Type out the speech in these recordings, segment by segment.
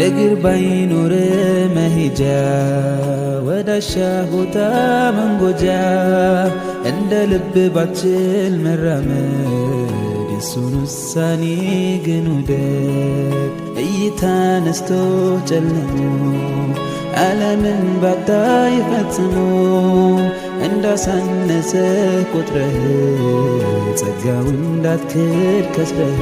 እግር ባይኖር መሄጃ ወዳሻ ቦታ መንጎጃ እንደ ልብ ባችል መራመድ የሱን ውሳኔ ግን ውደድ። እይታ ነስቶ ጨልሞ ዓለምን ባታይ ፈጽሞ እንዳሳነሰ ቁጥረህ ጸጋው እንዳትክድ ከስረህ።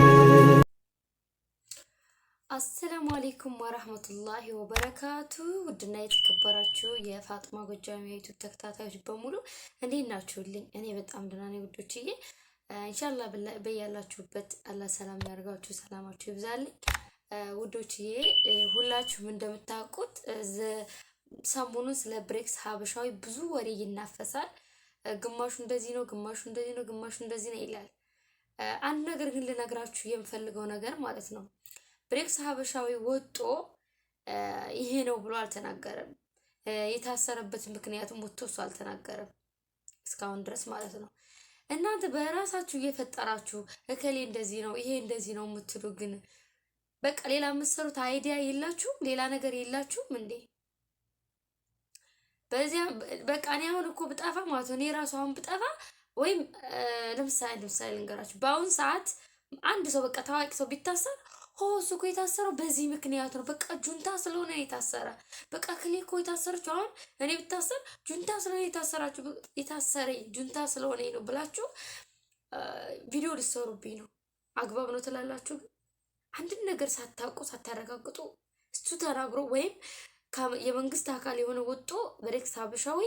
አሰላሙ አለይኩም ወራህመቱላሂ ወበረካቱ። ውድና የተከበራችሁ የፋጥማ ጎጃም የዩቲዩብ ተከታታዮች በሙሉ እንዴት ናችሁልኝ? እኔ በጣም ደህና ነኝ ውዶችዬ። ኢንሻአላህ በያላችሁበት አላህ ሰላም ያርጋችሁ፣ ሰላማችሁ ይብዛልኝ ውዶችዬ። ሁላችሁም እንደምታውቁት ሰሞኑን ስለ ብሬክስ ሀበሻዊ ብዙ ወሬ ይናፈሳል። ግማሹ እንደዚህ ነው፣ ግማሹ እንደዚህ ነው፣ ግማሹ እንደዚህ ነው ይላል። አንድ ነገር ግን ልነግራችሁ የምፈልገው ነገር ማለት ነው፣ ብሬክስ ሀበሻዊ ወጦ ይሄ ነው ብሎ አልተናገረም። የታሰረበት ምክንያቱም ወጥቶ እሱ አልተናገረም እስካሁን ድረስ ማለት ነው። እናንተ በራሳችሁ እየፈጠራችሁ እከሌ እንደዚህ ነው ይሄ እንደዚህ ነው የምትሉ ግን በቃ ሌላ የምትሰሩት አይዲያ የላችሁም? ሌላ ነገር የላችሁም እንዴ? በዚያ በቃ እኔ አሁን እኮ ብጠፋ ማለት ነው፣ እኔ ራሱ አሁን ብጠፋ ወይም ለምሳሌ ልንገራችሁ፣ በአሁን ሰዓት አንድ ሰው በቃ ታዋቂ ሰው ቢታሰር እሱ እኮ የታሰረው በዚህ ምክንያት ነው፣ በቃ ጁንታ ስለሆነ የታሰረ፣ በቃ ክሌ እኮ የታሰረችው አሁን እኔ ብታሰር ጁንታ ስለሆነ የታሰራችሁ የታሰረ ጁንታ ስለሆነ ነው ብላችሁ ቪዲዮ ልትሰሩብኝ ነው። አግባብ ነው ትላላችሁ? ግን አንድን ነገር ሳታውቁ ሳታረጋግጡ እሱ ተናግሮ ወይም የመንግስት አካል የሆነ ወጦ ብሬክስ ሀበሻዊ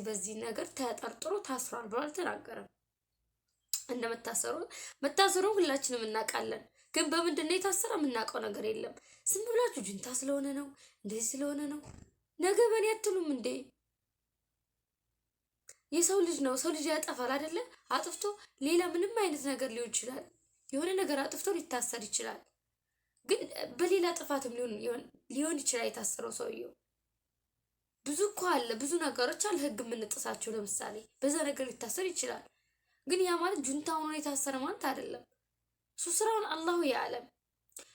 በዚህ ነገር ተጠርጥሮ ታስሯል ብሎ አልተናገረም። መታሰሩ ሁላችንም እናውቃለን። ግን በምንድን ነው የታሰረ? የምናውቀው ነገር የለም። ዝም ብላችሁ ጁንታ ስለሆነ ነው እንደዚህ ስለሆነ ነው ነገ በኔ አትሉም እንዴ? የሰው ልጅ ነው፣ ሰው ልጅ ያጠፋል አይደለ? አጥፍቶ ሌላ ምንም አይነት ነገር ሊሆን ይችላል። የሆነ ነገር አጥፍቶ ሊታሰር ይችላል። ግን በሌላ ጥፋትም ሊሆን ይችላል የታሰረው ሰውየው። ብዙ እኮ አለ፣ ብዙ ነገሮች አለ ህግ የምንጥሳቸው። ለምሳሌ በዛ ነገር ሊታሰር ይችላል። ግን ያ ማለት ጁንታ ሆኖ የታሰረ ማለት አይደለም። እሱ ስራውን አላሁ ያለም።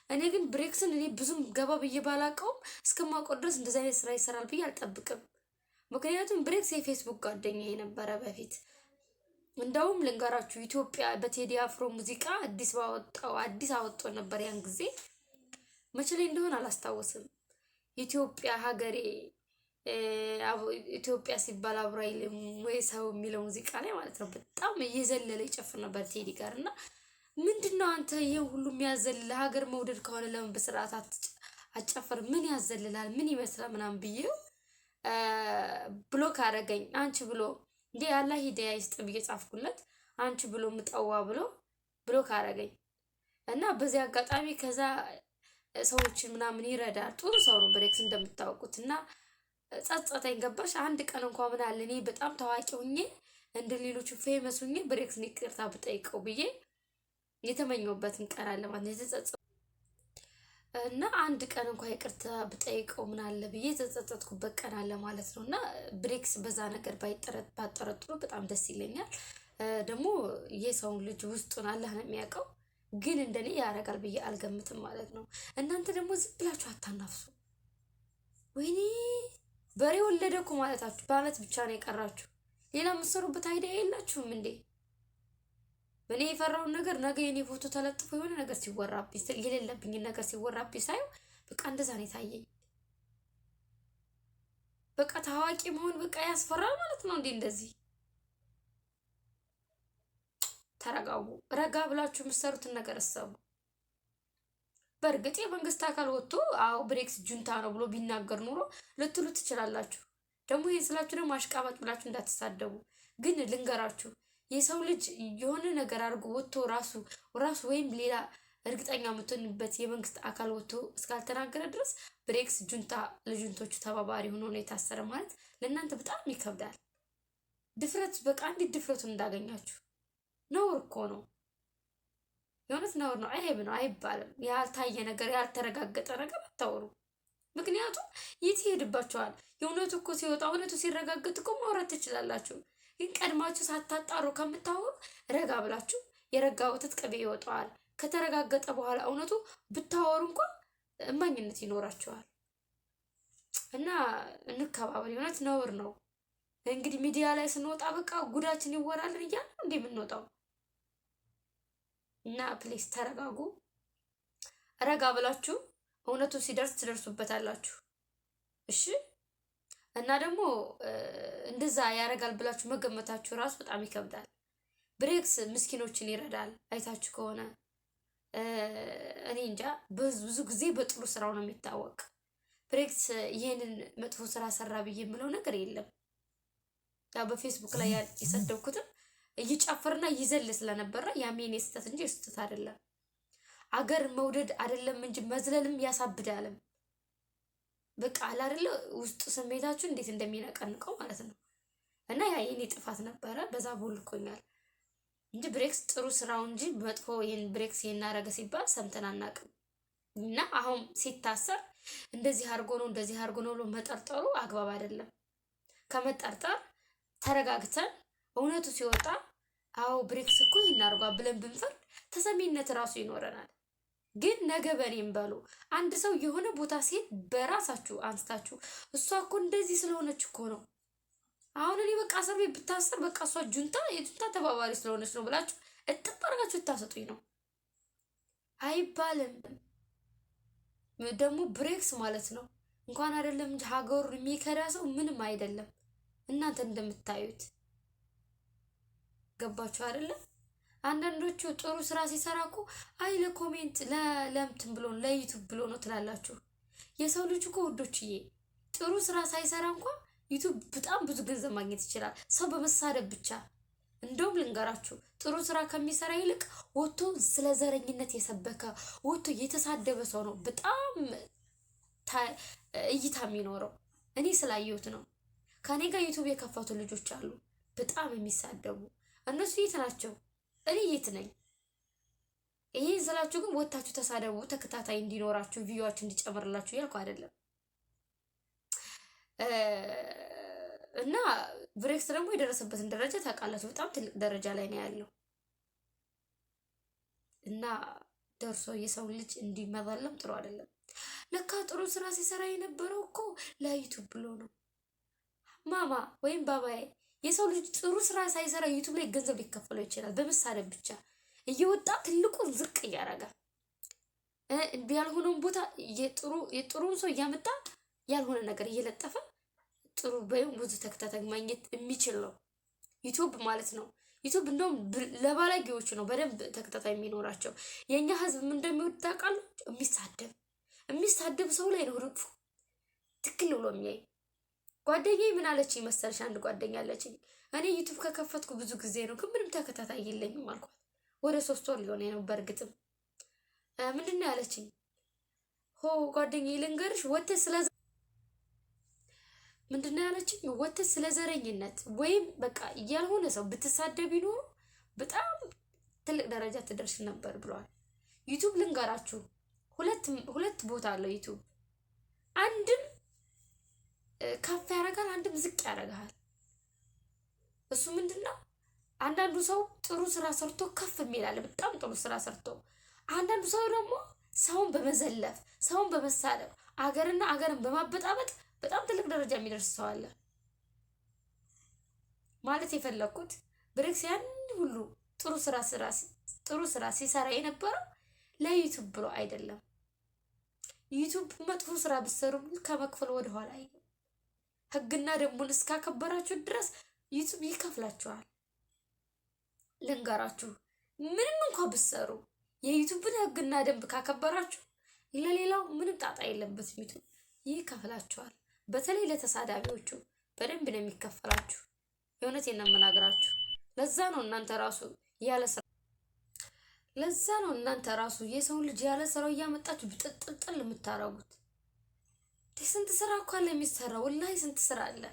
እኔ ግን ብሬክስን እኔ ብዙም ገባ ብዬ ባላቀውም እስከማውቀው ድረስ እንደዚህ አይነት ስራ ይሰራል ብዬ አልጠብቅም። ምክንያቱም ብሬክስ የፌስቡክ ጓደኛዬ የነበረ በፊት። እንደውም ልንገራችሁ፣ ኢትዮጵያ በቴዲ አፍሮ ሙዚቃ አዲስ አወጣ ነበር ያን ጊዜ። መቼ ላይ እንደሆነ አላስታውስም። ኢትዮጵያ ሀገሬ ኢትዮጵያ ሲባል አብራይልም ወይ ሰው የሚለው ሙዚቃ ላይ ማለት ነው። በጣም እየዘለለ ይጨፍር ነበር ቴዲ ጋር እና ምንድነው አንተ ይሄን ሁሉ የሚያዘልል ሀገር መውደድ ከሆነ ለምን በስርዓት አጨፈር? ምን ያዘልላል? ምን ይመስላል? ምናምን ብዬው ብሎክ አደረገኝ። አንቺ ብሎ እንዴ አላህ ሂዳያ ይስጥ ብዬ ጻፍኩለት። አንቺ ብሎ ምጠዋ ብሎ ብሎክ አደረገኝ እና በዚህ አጋጣሚ ከዛ ሰዎችን ምናምን ይረዳል። ጥሩ ሰው ነው ብሬክስ እንደምታውቁት እና ጸጸተኝ። ገባሽ? አንድ ቀን እንኳን ምን አለ እኔ በጣም ታዋቂ ሆኜ እንደ ሌሎቹ ፌመስ ሆኜ ብሬክስን ይቅርታ ብጠይቀው ብዬ የተመኘውበትን ቀን አለ ማለት ነው። የተጸጸትኩ እና አንድ ቀን እንኳን ይቅርታ ብጠይቀው ምን አለ ብዬ የተጸጸትኩበት ቀን አለ ማለት ነው። እና ብሬክስ በዛ ነገር ባጠረጥሩ በጣም ደስ ይለኛል። ደግሞ የሰውን ልጅ ውስጡን አላህ ነው የሚያውቀው። ግን እንደኔ ያደርጋል ብዬ አልገምትም ማለት ነው። እናንተ ደግሞ ዝም ብላችሁ አታናፍሱ። ወይኔ በሬ ወለደ እኮ ማለታችሁ ማለት ብቻ ነው የቀራችሁ። ሌላ የምትሰሩበት አይዲያ የላችሁም እንዴ? እኔ የፈራውን ነገር ነገ የኔ ፎቶ ተለጥፎ የሆነ ነገር ሲወራብኝ የሌለብኝ ነገር ሲወራብኝ ሳየው በቃ እንደዛ ነው የታየኝ። በቃ ታዋቂ መሆን በቃ ያስፈራል ማለት ነው እንዴ? እንደዚህ ተረጋጉ። ረጋ ብላችሁ የምትሰሩትን ነገር አሰቡ። በእርግጥ የመንግስት አካል ወጥቶ አዎ ብሬክስ ጁንታ ነው ብሎ ቢናገር ኑሮ ልትሉ ትችላላችሁ። ደግሞ ይሄን ስላችሁ ደግሞ አሽቃባጭ ብላችሁ እንዳትሳደቡ። ግን ልንገራችሁ፣ የሰው ልጅ የሆነ ነገር አድርጎ ወጥቶ ራሱ ወይም ሌላ እርግጠኛ የምትሆንበት የመንግስት አካል ወጥቶ እስካልተናገረ ድረስ ብሬክስ ጁንታ ለጁንቶቹ ተባባሪ ሆኖ ነው የታሰረ ማለት ለእናንተ በጣም ይከብዳል። ድፍረት በቃ እንዴት ድፍረቱን እንዳገኛችሁ። ነውር እኮ ነው፣ የእውነት ነውር ነው። አይብ ነው አይባልም። ያልታየ ነገር ያልተረጋገጠ ነገር አታወሩ። ምክንያቱም የት ይሄድባችኋል? የእውነቱ እኮ ሲወጣ እውነቱ ሲረጋገጥ እኮ ማውራት ትችላላችሁ። ግን ቀድማችሁ ሳታጣሩ ከምታወሩ ረጋ ብላችሁ የረጋ ወተት ቅቤ ይወጣዋል። ከተረጋገጠ በኋላ እውነቱ ብታወሩ እንኳን እማኝነት ይኖራቸዋል። እና እንከባበር። የእውነት ነውር ነው እንግዲህ ሚዲያ ላይ ስንወጣ በቃ ጉዳችን ይወራልን እያልን እንዴ የምንወጣው። እና ፕሌስ ተረጋጉ። ረጋ ብላችሁ እውነቱ ሲደርስ ትደርሱበታላችሁ። እሺ። እና ደግሞ እንደዛ ያደርጋል ብላችሁ መገመታችሁ ራሱ በጣም ይከብዳል። ብሬክስ ምስኪኖችን ይረዳል። አይታችሁ ከሆነ እኔ እንጃ ብዙ ጊዜ በጥሩ ስራው ነው የሚታወቅ። ብሬክስ ይህንን መጥፎ ስራ ሰራ ብዬ የምለው ነገር የለም። ያው በፌስቡክ ላይ የሰደብኩትም እየጨፈርና ይዘል ስለነበረ ያም የኔ ስህተት እንጂ ስህተት አይደለም። አገር መውደድ አይደለም እንጂ መዝለልም ያሳብዳልም። በቃ አይደለ ውስጥ ስሜታችሁ እንዴት እንደሚነቀንቀው ማለት ነው። እና ያ የኔ ጥፋት ነበረ፣ በዛ ቦልኮኛል እንጂ ብሬክስ ጥሩ ስራው እንጂ መጥፎ ይሄን ብሬክስ ይናረገ ሲባል ሰምተን አናውቅም። እና አሁን ሲታሰር እንደዚህ አድርጎ ነው እንደዚህ አድርጎ ነው ብሎ መጠርጠሩ አግባብ አይደለም። ከመጠርጠር ተረጋግተን እውነቱ ሲወጣ አዎ ብሬክስ እኮ ይናርጓ ብለን ብንፈርድ ተሰሚነት ራሱ ይኖረናል። ግን ነገ በኔም በሉ አንድ ሰው የሆነ ቦታ ሲሄድ በራሳችሁ አንስታችሁ እሷ እኮ እንደዚህ ስለሆነች እኮ ነው አሁን እኔ በቃ እስር ቤት ብታሰር በቃ እሷ የጁንታ ተባባሪ ስለሆነች ነው ብላችሁ እጥብ አድርጋችሁ ታሰጡኝ ነው አይባልም። ደግሞ ብሬክስ ማለት ነው እንኳን አይደለም እንጂ ሀገሩን የሚከዳ ሰው ምንም አይደለም። እናንተ እንደምታዩት ገባችሁ አይደለም? አንዳንዶቹ ጥሩ ስራ ሲሰራ እኮ አይ ለኮሜንት ለምትን ብሎ ለዩቲዩብ ብሎ ነው ትላላችሁ። የሰው ልጅ እኮ ወዶችዬ ጥሩ ስራ ሳይሰራ እንኳን ዩቲዩብ በጣም ብዙ ገንዘብ ማግኘት ይችላል፣ ሰው በመሳደብ ብቻ። እንደውም ልንገራችሁ ጥሩ ስራ ከሚሰራ ይልቅ ወጥቶ ስለ ዘረኝነት የሰበከ ወጥቶ የተሳደበ ሰው ነው በጣም እይታ የሚኖረው። እኔ ስላየሁት ነው። ከኔ ጋር ዩቲዩብ የከፈቱ ልጆች አሉ በጣም የሚሳደቡ። እነሱ የት ናቸው? እኔ የት ነኝ? ይሄ ስላችሁ ግን ወጣችሁ ተሳደቡ፣ ተከታታይ እንዲኖራችሁ ቪዲዮአችሁ እንዲጨምርላችሁ ያልኩ አይደለም። እና ብሬክስ ደግሞ የደረሰበትን ደረጃ ታውቃላችሁ። በጣም ትልቅ ደረጃ ላይ ነው ያለው። እና ደርሶ የሰው ልጅ እንዲመዛለም ጥሩ አይደለም። ለካ ጥሩ ስራ ሲሰራ የነበረው እኮ ለዩቲዩብ ብሎ ነው። ማማ ወይም ባባዬ የሰው ልጅ ጥሩ ስራ ሳይሰራ ዩቲዩብ ላይ ገንዘብ ሊከፈለው ይችላል። በመሳደብ ብቻ እየወጣ ትልቁን ዝቅ እያደረገ ያልሆነውን ቦታ የጥሩን ሰው እያመጣ ያልሆነ ነገር እየለጠፈ ጥሩ በይም ብዙ ተከታታይ ማግኘት የሚችል ነው ዩቲዩብ ማለት ነው። ዩቲዩብ እንደውም ለባለጌዎች ነው በደንብ ተከታታይ የሚኖራቸው። የኛ ህዝብ ምን እንደሚወድ ታውቃላችሁ? የሚሳደብ ሰው ላይ ነው ርቁ ትክክል ብሎ የሚያይ። ጓደኛዬ ምን አለች መሰለሽ? አንድ ጓደኛ አለችኝ። እኔ ዩቲዩብ ከከፈትኩ ብዙ ጊዜ ነው ግን ምንም ተከታታይ የለኝም አልኳት። ወደ 3 ወር ሊሆነ ነው በእርግጥም። ምንድነው ያለችኝ? ጓደኛዬ ልንገርሽ ምንድነው ያለችኝ? ወተት ስለ ዘረኝነት ወይም በቃ ያልሆነ ሰው ብትሳደብ ይኖር በጣም ትልቅ ደረጃ ትደርሽ ነበር ብሏል። ዩቲዩብ ልንገራችሁ ሁለት ቦታ አለው ዩቲዩብ። አንድም ከፍ ያደርጋል፣ አንድም ዝቅ ያደርጋል። እሱ ምንድነው? አንዳንዱ ሰው ጥሩ ስራ ሰርቶ ከፍ የሚላል በጣም ጥሩ ስራ ሰርቶ፣ አንዳንዱ ሰው ደግሞ ሰውን በመዘለፍ ሰውን በመሳደብ አገርን በማበጣበጥ በጣም ትልቅ ደረጃ የሚደርስ ሰው አለ። ማለት የፈለኩት ብሬክስ ያን ሁሉ ጥሩ ስራ ሲሰራ የነበረው ለዩቲዩብ ብሎ አይደለም። ዩቲዩብ መጥፎ ስራ ብትሰሩ ከመክፈል ወደ ኋላ አይደለም። ህግና ደንቡን እስካከበራችሁ ድረስ ዩቲዩብ ይከፍላችኋል። ልንገራችሁ ምንም እንኳን ብትሰሩ የዩቲዩብን ህግና ደንብ ካከበራችሁ ለሌላው ምንም ጣጣ የለበትም። ዩቲዩብ ይከፍላችኋል። በተለይ ለተሳዳቢዎቹ በደንብ ነው የሚከፈላችሁ። የእውነቴን ነው የምናገራችሁ። ለዛ ነው እናንተ ራሱ የሰው ልጅ ያለ ስራው እያመጣችሁ ብጥጥል የምታረጉት። ስንት ስራ እኮ አለ የሚሰራ፣ ወላሂ ስንት ስራ አለ።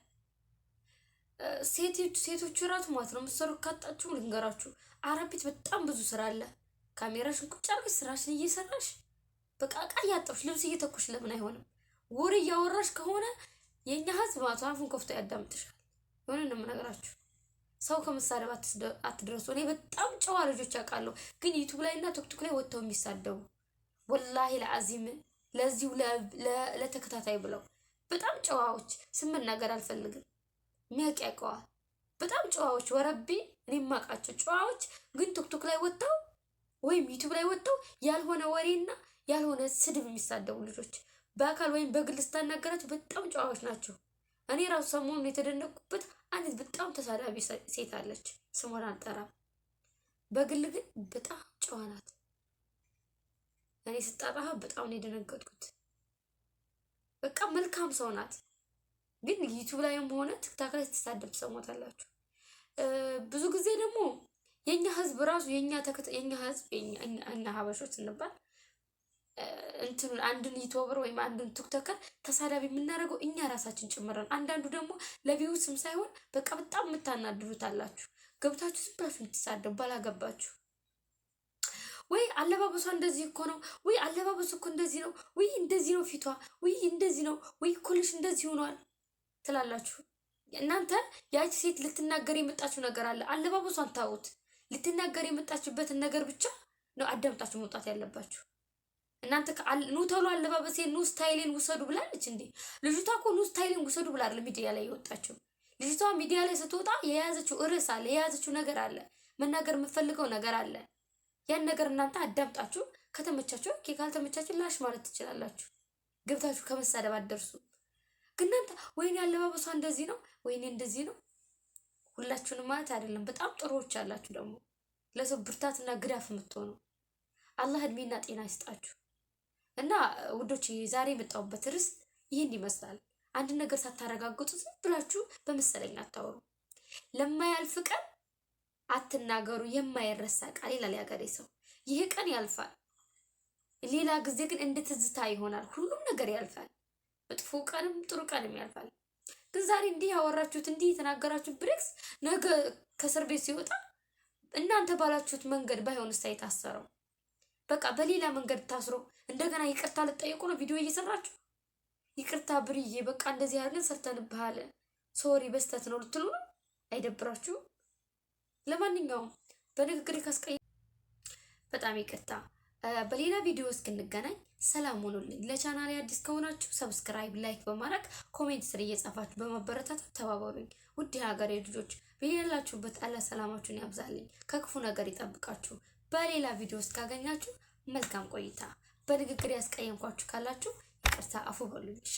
ሴቶቹ ራሱ ማለት ነው የምትሰሩ ካጣችሁ ልንገራችሁ፣ አረብ ቤት በጣም ብዙ ስራ አለ። ካሜራሽን ቁጭ አድርገሽ ስራሽን እየሰራሽ በቃ ዕቃ እያጠብሽ ልብስ እየተኮሽ ለምን አይሆንም? ወሬ እያወራሽ ከሆነ የኛ ህዝብ ማለት አፉን ከፍቶ ያዳምጥሻል። የሆነ ነው የምነግራችሁ። ሰው ከመሳደብ አትድረሱ። እኔ በጣም ጨዋ ልጆች አውቃለሁ፣ ግን ዩቲዩብ ላይ እና ቲክቶክ ላይ ወጥተው የሚሳደቡ ወላሂ ለአዚም ለዚሁ ለተከታታይ ብለው በጣም ጨዋዎች ስም መናገር አልፈልግም። የሚያውቅ ያውቀዋል። በጣም ጨዋዎች ወረቢ እኔ የማውቃቸው ጨዋዎች ግን ቲክቶክ ላይ ወጣው ወይም ዩቲዩብ ላይ ወጣው ያልሆነ ወሬና ያልሆነ ስድብ የሚሳደቡ ልጆች በአካል ወይም በግል ስታናገራቸው በጣም ጨዋዎች ናቸው። እኔ ራሱ ሰሞኑን የተደነቁበት አንዲት በጣም ተሳዳቢ ሴት አለች። ስሟን አልጠራም። በግል ግን በጣም ጨዋ ናት። እኔ ስጠራها በጣም ነው የደነገጥኩት። በቃ መልካም ሰው ናት። ግን ዩቲዩብ ላይም ሆነ ቲክታክ ላይ ስትሳደብ ትሰማታላችሁ። ብዙ ጊዜ ደግሞ የኛ ህዝብ ራሱ የኛ ህዝብ እኛ ሀበሾች እንባል እንትን አንድን ዩቲዩበር ወይም አንድን ቲክቶከር ተሳዳቢ የምናደርገው እኛ ራሳችን ጭምረን። አንዳንዱ ደግሞ ለቪው ስም ሳይሆን በቃ በጣም የምታናድዱት አላችሁ። ገብታችሁ ዝም ብላችሁ የምትሳደቡ ባላገባችሁ ወይ አለባበሷ እንደዚህ እኮ ነው፣ ወይ አለባበሱ እኮ እንደዚህ ነው፣ ወይ እንደዚህ ነው ፊቷ፣ ወይ እንደዚህ ነው፣ ወይ ኩልሽ እንደዚህ ሆኗል ትላላችሁ። እናንተ ያቺ ሴት ልትናገር የመጣችው ነገር አለ። አለባበሷን ታውት ልትናገር የመጣችበትን ነገር ብቻ ነው አዳምጣችሁ መውጣት ያለባችሁ። እናንተ ኑ ተሎ አለባበሴን ኑ ስታይሌን ውሰዱ ብላለች እንዴ? ልጅቷ እኮ ኑ ስታይሌን ውሰዱ ብላ አይደል ሚዲያ ላይ የወጣችው። ልጅቷ ሚዲያ ላይ ስትወጣ የያዘችው ርዕስ አለ፣ የያዘችው ነገር አለ፣ መናገር የምትፈልገው ነገር አለ። ያን ነገር እናንተ አዳምጣችሁ ከተመቻችሁ ካልተመቻችሁ ላሽ ማለት ትችላላችሁ። ገብታችሁ ከመሳደብ አትደርሱ። ግን እናንተ ወይኔ አለባበሷ እንደዚህ ነው፣ ወይኔ እንደዚህ ነው። ሁላችሁንም ማለት አይደለም። በጣም ጥሩዎች አላችሁ ደግሞ ለሰው ብርታትና ግዳፍ የምትሆኑ። አላህ እድሜና ጤና ይስጣችሁ። እና ውዶች ዛሬ የመጣሁበት ርዕስ ይህን ይመስላል። አንድ ነገር ሳታረጋግጡ ዝም ብላችሁ በመሰለኝ አታወሩ። ለማያልፍ ቀን አትናገሩ የማይረሳ ቃል ይላል ያገሬ ሰው። ይሄ ቀን ያልፋል። ሌላ ጊዜ ግን እንደ ትዝታ ይሆናል። ሁሉም ነገር ያልፋል። መጥፎ ቀንም ጥሩ ቀንም ያልፋል። ግን ዛሬ እንዲህ ያወራችሁት እንዲህ የተናገራችሁት ብሬክስ ነገ ከእስር ቤት ሲወጣ እናንተ ባላችሁት መንገድ ባይሆንስ የታሰረው? በቃ በሌላ መንገድ ታስሮ እንደገና ይቅርታ ልጠይቁ ነው ቪዲዮ እየሰራችሁ። ይቅርታ ብርዬ በቃ እንደዚህ አድርገን ሰርተንብሃል ሶሪ በስተት ነው ልትሉ ነው? አይደብራችሁ? ለማንኛውም በንግግሬ ካስቀየ በጣም ይቅርታ። በሌላ ቪዲዮ እስክንገናኝ ሰላም ሁኑልኝ። ለቻናሌ አዲስ ከሆናችሁ ሰብስክራይብ፣ ላይክ በማድረግ ኮሜንት ስር እየጻፋችሁ በመበረታታት ተባበሩኝ። ውድ ሀገሬ ልጆች በያላችሁበት አላህ ሰላማችሁን ያብዛልኝ፣ ከክፉ ነገር ይጠብቃችሁ። በሌላ ቪዲዮ እስካገኛችሁ መልካም ቆይታ። በንግግር ያስቀየምኳችሁ ካላችሁ ይቅርታ አፉ በሉኝ። እሺ